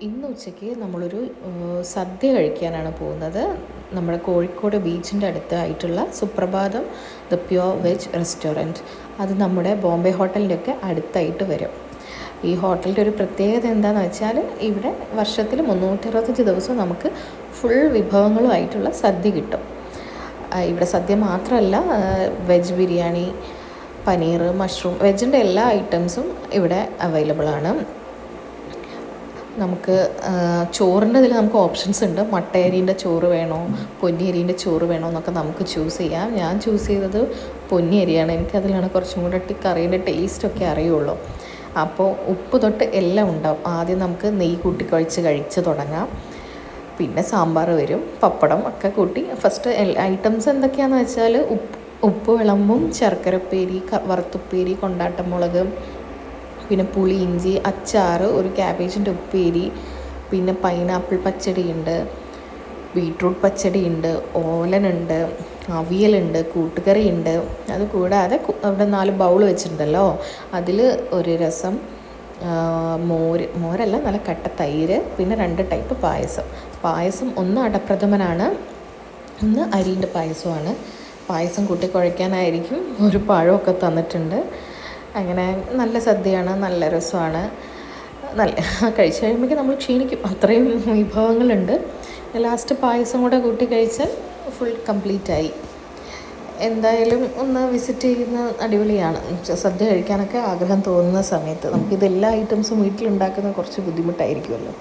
ഇന്ന് ഉച്ചയ്ക്ക് നമ്മളൊരു സദ്യ കഴിക്കാനാണ് പോകുന്നത്. നമ്മുടെ കോഴിക്കോട് ബീച്ചിൻ്റെ അടുത്തായിട്ടുള്ള സുപ്രഭാതം ദ പ്യുവർ വെജ് റെസ്റ്റോറൻറ്റ്. അത് നമ്മുടെ ബോംബെ ഹോട്ടലിൻ്റെയൊക്കെ അടുത്തായിട്ട് വരും. ഈ ഹോട്ടലിൻ്റെ ഒരു പ്രത്യേകത എന്താണെന്ന് വെച്ചാൽ ഇവിടെ വർഷത്തിൽ 365 ദിവസവും നമുക്ക് ഫുൾ വിഭവങ്ങളുമായിട്ടുള്ള സദ്യ കിട്ടും. ഇവിടെ സദ്യ മാത്രമല്ല, വെജ് ബിരിയാണി, പനീർ, മഷ്റൂം, വെജിൻ്റെ എല്ലാ ഐറ്റംസും ഇവിടെ അവൈലബിൾ ആണ്. നമുക്ക് ചോറിൻ്റെ ഇതിൽ നമുക്ക് ഓപ്ഷൻസ് ഉണ്ട്. മട്ടയരീൻ്റെ ചോറ് വേണോ, പൊന്നിയരീൻ്റെ ചോറ് വേണോ എന്നൊക്കെ നമുക്ക് ചൂസ് ചെയ്യാം. ഞാൻ ചൂസ് ചെയ്തത് പൊന്നിയരിയാണ്. എനിക്കതിലാണ് കുറച്ചും കൂടെ കറീൻ്റെ ടേസ്റ്റൊക്കെ അറിയുള്ളൂ. അപ്പോൾ ഉപ്പ് തൊട്ട് എല്ലാം ഉണ്ടാവും. ആദ്യം നമുക്ക് നെയ്യ് കൂട്ടി കഴിച്ച് തുടങ്ങാം. പിന്നെ സാമ്പാർ വരും, പപ്പടം ഒക്കെ കൂട്ടി. ഫസ്റ്റ് ഐറ്റംസ് എന്തൊക്കെയാണെന്ന് വെച്ചാൽ ഉപ്പ് വിളമ്പും, ശർക്കരപ്പേരി, വറുത്തുപ്പേരി, കൊണ്ടാട്ടമുളക്, പിന്നെ പുളി, ഇഞ്ചി, അച്ചാർ, ഒരു ക്യാബേജിൻ്റെ ഉപ്പേരി, പിന്നെ പൈനാപ്പിൾ പച്ചടിയുണ്ട്, ബീട്രൂട്ട് പച്ചടിയുണ്ട്, ഓലനുണ്ട്, അവിയലുണ്ട്, കൂട്ടുകറിയുണ്ട്. അതുകൂടാതെ അവിടെ 4 ബൗൾ വെച്ചിട്ടുണ്ടല്ലോ, അതിൽ ഒരു രസം, മോരല്ല, നല്ല കട്ട തൈര്, പിന്നെ 2 ടൈപ്പ് പായസം. ഒന്ന് അടപ്രഥമനാണ്, ഒന്ന് അരിൻ്റെ പായസമാണ്. പായസം കൂട്ടി കുഴയ്ക്കാനായിരിക്കും ഒരു പഴമൊക്കെ തന്നിട്ടുണ്ട്. അങ്ങനെ നല്ല സദ്യയാണ്, നല്ല രസമാണ്. കഴിച്ച് കഴിയുമ്പോഴേക്കും നമ്മൾ ക്ഷീണിക്കും, അത്രയും വിഭവങ്ങളുണ്ട്. ലാസ്റ്റ് പായസം കൂടെ കൂട്ടി കഴിച്ചാൽ ഫുൾ കംപ്ലീറ്റായി. എന്തായാലും ഒന്ന് വിസിറ്റ് ചെയ്യുന്ന അടിപൊളിയാണ്. സദ്യ കഴിക്കാനൊക്കെ ആഗ്രഹം തോന്നുന്ന സമയത്ത്. നമുക്കിതെല്ലാ ഐറ്റംസും വീട്ടിലുണ്ടാക്കുന്നത് കുറച്ച് ബുദ്ധിമുട്ടായിരിക്കുമല്ലോ.